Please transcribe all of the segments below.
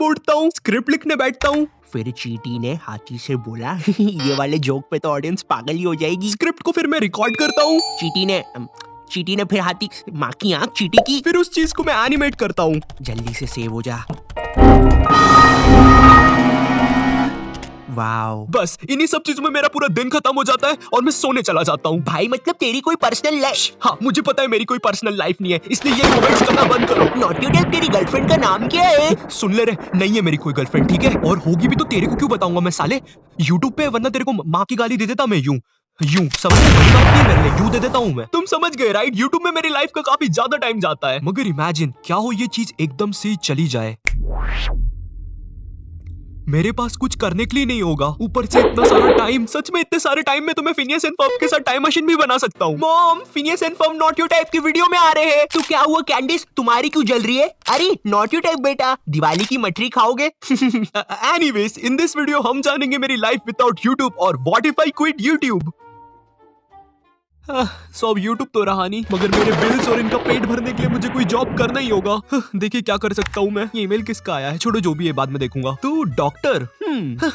उठता हूँ, स्क्रिप्ट लिखने बैठता हूँ। फिर चीटी ने हाथी से बोला ये वाले जोक पे तो ऑडियंस पागल ही हो जाएगी। स्क्रिप्ट को फिर मैं रिकॉर्ड करता हूँ। चीटी ने फिर हाथी माँ की आँख चीटी की, फिर उस चीज को मैं एनिमेट करता हूँ। जल्दी से सेव हो जा। वाओ, बस इन्हीं सब चीजों में मेरा पूरा दिन खत्म हो जाता है और मैं सोने चला जाता हूँ। भाई मतलब तेरी कोई पर्सनल लाइफ? हाँ मुझे पता है मेरी कोई पर्सनल लाइफ नहीं है, इसलिए ये कमेंट्स करना बंद करो। नॉटी टाइप तेरी गर्लफ्रेंड का नाम क्या है? सुन ले रे, नहीं है मेरी कोई गर्लफ्रेंड, ठीक है? और होगी भी तो तेरे को क्यों बताऊंगा मैं साले? यूट्यूब पे, वरना तेरे को माँ की गाली दे देता मैं यूं समझ नहीं मेरे लिए यूं दे देता हूँ मैं। तुम समझ गए राइट? यूट्यूब में मेरी लाइफ का काफी ज्यादा टाइम जाता है। मगर इमेजिन क्या हो ये चीज एकदम से चली जाए, मेरे पास कुछ करने के लिए नहीं होगा, ऊपर से इतना सारा टाइम। सच में इतने सारे टाइम में तो मैं फिनियस एंड फर्ब के साथ टाइम मशीन भी बना सकता हूँ। Mom, Phineas and Ferb not your type की वीडियो में आ रहे हैं। तो क्या हुआ कैंडिस, तुम्हारी क्यों जल रही है? अरे नॉट योर टाइप बेटा, दिवाली की मठरी खाओगे? एनीवेज, इन दिस वीडियो हम जानेंगे मेरी लाइफ विदाउट यूट्यूब और what if I quit YouTube. So अब यूट्यूब तो रहा नहीं, मगर मेरे बिल्स और इनका पेट भरने के लिए मुझे कोई जॉब करना ही होगा। देखिए क्या कर सकता हूँ मैं। ये ईमेल किसका आया है? छोड़ो, जो भी है बाद में देखूंगा। तो डॉक्टर,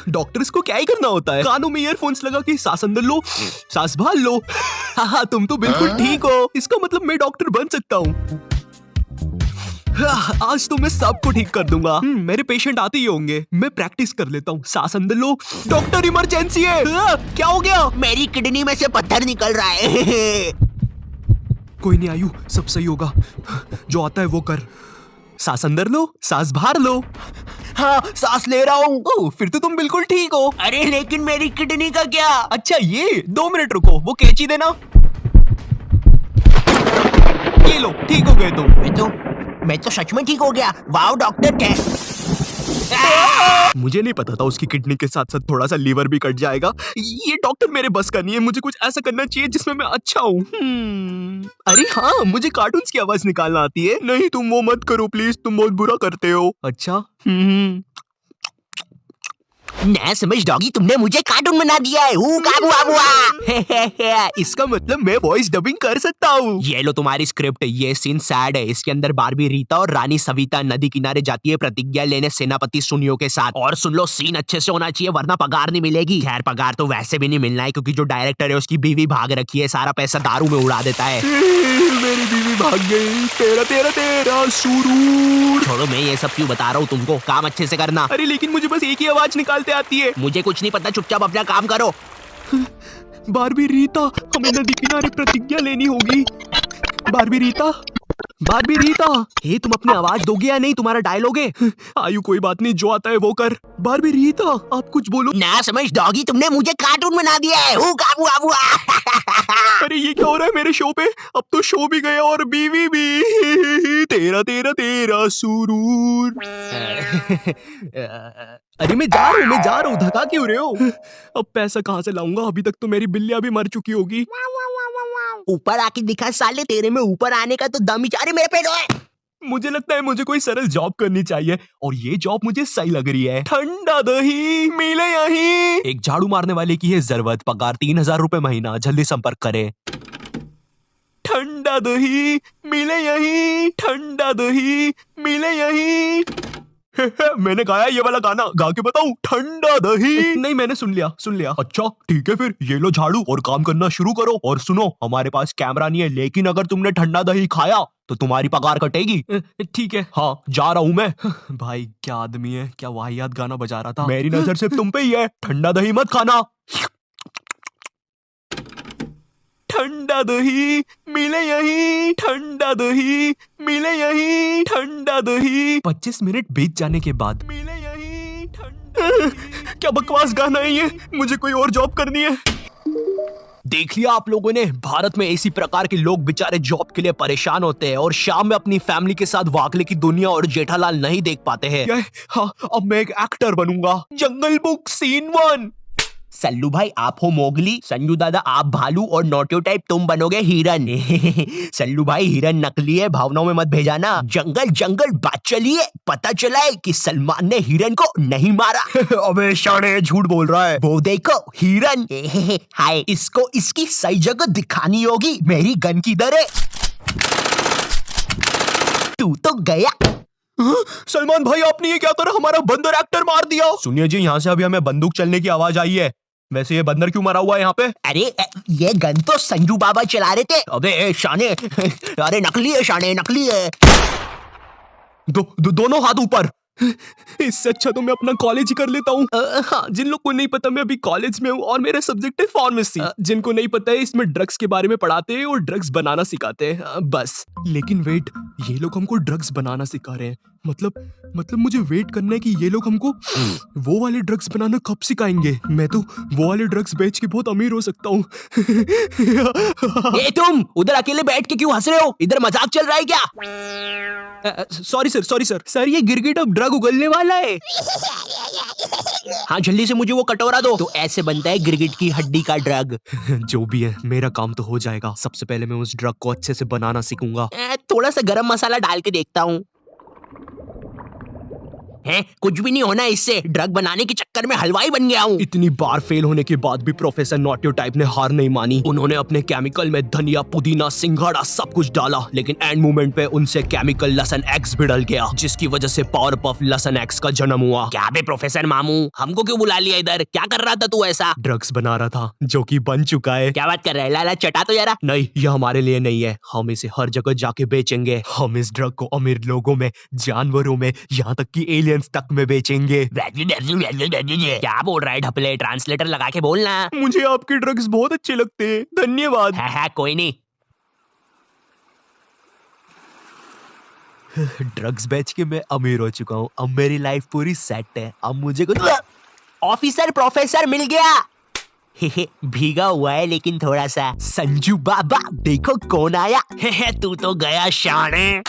डॉक्टर्स को क्या ही करना होता है? कानों में ईयरफोन्स लगा के सांस अंदर लो, सांस बाहर लो। हाँ तुम तो बिल्कुल ठीक हो, इसका मतलब मैं डॉक्टर बन सकता हूँ। आज तो मैं सबको ठीक कर दूंगा। मेरे पेशेंट आते ही होंगे, मैं प्रैक्टिस कर लेता हूँ। सांस अंदर लो। डॉक्टर इमरजेंसी है। क्या हो गया? मेरी किडनी में से पत्थर निकल रहा है। कोई नहीं आयु, सब सही होगा, जो आता है वो कर। सांस अंदर लो, सांस बाहर लो। हाँ सांस ले रहा हूँ। फिर तो तुम बिल्कुल ठीक हो। अरे लेकिन मेरी किडनी का क्या? अच्छा ये 2 मिनट रुको, वो कैंची देना। ये लो, ठीक हो गए तुम। मैं तो सच में ठीक हो गया। वाओ डॉक्टर क्या? मुझे नहीं पता था उसकी किडनी के साथ साथ थोड़ा सा लीवर भी कट जाएगा। ये डॉक्टर मेरे बस का नहीं है, मुझे कुछ ऐसा करना चाहिए जिसमें मैं अच्छा हूँ। अरे हाँ, मुझे कार्टून्स की आवाज निकालना आती है। नहीं तुम वो मत करो प्लीज, तुम बहुत बुरा करते हो। अच्छा ना समझ डॉगी, तुमने मुझे कार्टून बना दिया है। इसका मतलब मैं वॉइस डबिंग कर सकता हूँ। ये लो तुम्हारी स्क्रिप्ट। ये सीन सैड है, इसके अंदर बारबी रीता और रानी सविता नदी किनारे जाती है प्रतिज्ञा लेने सेनापति सुनियो के साथ। और सुन लो, सीन अच्छे से होना चाहिए वरना पगार नहीं मिलेगी। खैर पगार तो वैसे भी नहीं मिलना है क्योंकि जो डायरेक्टर है उसकी बीवी भाग रखी है, सारा पैसा दारू में उड़ा देता है। मेरी बीवी भाग गई। तेरा तेरा तेरा सुरूर। छोड़ो, मैं ये सब क्यों बता रहा हूँ तुमको, काम अच्छे से करना। अरे लेकिन मुझे बस एक ही आवाज निकालते आती है। मुझे कुछ नहीं पता, चुपचाप अपना काम करो। बारबी रीता, हमें नदी किनारे प्रतिज्ञा लेनी होगी। बारबी रीता, बारबी रीता, हे तुम अपनी आवाज दोगे या नहीं? तुम्हारा डायलॉग है। आयु कोई बात नहीं, जो आता है वो कर। बारबी रीता आप कुछ बोलो। ना समझ डॉगी, तुमने मुझे कार्टून बना दिया है। अरे ये क्या हो रहा है मेरे शो पे? अब तो शो भी गया और बीवी भी। तेरा तेरा तेरा सुरूर। अरे मैं जा रहा हूँ, धका क्यों रहे हो? अब पैसा कहाँ से लाऊंगा? अभी तक तो मेरी बिल्लियाँ भी मर चुकी होगी। ऊपर आके दिखा साले, तेरे में ऊपर आने का तो दम ही। अरे मेरे पेट है। मुझे लगता है मुझे कोई सरल जॉब करनी चाहिए और ये जॉब मुझे सही लग रही है। ठंडा दही मिले यहीं। एक झाड़ू मारने वाले की है जरूरत, पगार 3000 रुपए महीना, जल्दी संपर्क करें। ठंडा दही मिले यहीं, ठंडा दही मिले यहीं। मैंने गाया ये वाला गाना, गा के बताऊं? ठंडा दही। नहीं मैंने सुन लिया। अच्छा ठीक है, फिर ये लो झाड़ू और काम करना शुरू करो। और सुनो, हमारे पास कैमरा नहीं है, लेकिन अगर तुमने ठंडा दही खाया तो तुम्हारी पगार कटेगी। ठीक है, हाँ जा रहा हूँ मैं। भाई क्या आदमी है, क्या वाहियात गाना बजा रहा था। मेरी नजर सिर्फ तुम पे ही है, ठंडा दही मत खाना। ठंडा दही मिले यहीं, ठंडा दही मिले यहीं, ठंडा दही। 25 मिनट बीत जाने के बाद मिले यहीं ठंडा। क्या बकवास गाना है ये, मुझे कोई और जॉब करनी है। देख लिया आप लोगों ने, भारत में इसी प्रकार के लोग बेचारे जॉब के लिए परेशान होते हैं और शाम में अपनी फैमिली के साथ वाकले की दुनिया और जेठालाल नहीं देख पाते हैं। हाँ, अब मैं एक एक्टर बनूंगा। जंगल बुक सीन 1। सल्लू भाई आप हो मोगली, संजू दादा आप भालू और नोटियो टाइप तुम बनोगे हिरन। सल्लू भाई हिरन नकली है, भावनाओं में मत भेजाना। जंगल बात चलिए, पता चला है कि सलमान ने हिरन को नहीं मारा। अबे शाने झूठ बोल रहा है। वो देखो हिरन। हाय, इसको इसकी सही जगह दिखानी होगी। मेरी गन किधर है? तू तो गया। सलमान भाई आपने ये क्या करा, हमारा बंदर एक्टर मार दिया। सुनिए जी, यहाँ से अभी हमें बंदूक चलने की आवाज आई है। वैसे ये बंदर क्यों मरा हुआ है यहाँ पे? अरे ये गन तो संजू बाबा चला रहे थे। अबे शाने, अरे नकली है शाने, नकली है। दोनों हाथ ऊपर। इससे अच्छा तो मैं अपना कॉलेज ही कर लेता हूँ। हाँ, जिन लोग को नहीं पता मैं अभी कॉलेज में हूँ और मेरा सब्जेक्ट है फार्मेसी। जिनको नहीं पता है इसमें ड्रग्स के बारे में पढ़ाते हैं और ड्रग्स बनाना सिखाते हैं बस। लेकिन वेट, ये लोग हमको ड्रग्स बनाना सिखा रहे हैं, मतलब मुझे वेट करना है कि ये लोग हमको वो वाले ड्रग्स बनाना कब सिखाएंगे। मैं तो वो वाले ड्रग्स बेच के बहुत अमीर हो सकता हूँ। ए तुम उधर अकेले बैठ के क्यों हंस रहे हो? इधर मजाक चल रहा है क्या? सॉरी सर, ये गिरगिट अब ड्रग उगलने वाला है। हाँ जल्दी से मुझे वो कटोरा दो। तो ऐसे बनता है गिरगिट की हड्डी का ड्रग। जो भी है, मेरा काम तो हो जाएगा। सबसे पहले मैं उस ड्रग को अच्छे से बनाना सीखूंगा। थोड़ा सा गरम मसाला डाल के देखता हूँ। है कुछ भी नहीं होना इससे, ड्रग बनाने के चक्कर में हलवाई बन गया हूँ। इतनी बार फेल होने के बाद भी प्रोफेसर नॉटियो टाइप ने हार नहीं मानी। उन्होंने अपने केमिकल में धनिया, पुदीना, सिंघाड़ा सब कुछ डाला, लेकिन एंड मोमेंट पे उनसे केमिकल लसन एक्स भी डल गया, जिसकी वजह से पावर पफ लसन एक्स का जन्म हुआ। क्या बे प्रोफेसर मामू, हमको क्यों बुला लिया इधर? क्या कर रहा था तू ऐसा? ड्रग्स बना रहा था, जो कि बन चुका है। क्या बात कर रहा है? लाला चटा तो जरा। नहीं, ये हमारे लिए नहीं है, हम इसे हर जगह जाके बेचेंगे। हम इस ड्रग को अमीर लोगों में, जानवरों में, यहाँ तक कि एलियंस तक में बेचेंगे। क्या बोल रहा है ढपले? ट्रांसलेटर लगा के बोलना। मुझे आपके ड्रग्स बहुत अच्छे लगते हैं, धन्यवाद। है कोई नहीं। ड्रग्स बेच के मैं अमीर हो चुका हूँ, अब मेरी लाइफ पूरी सेट है। अब मुझे कुछ ऑफिसर प्रोफेसर मिल गया। भीगा हुआ है लेकिन थोड़ा सा। संजू बाबा देखो कौन आया। तू तो गया शाने।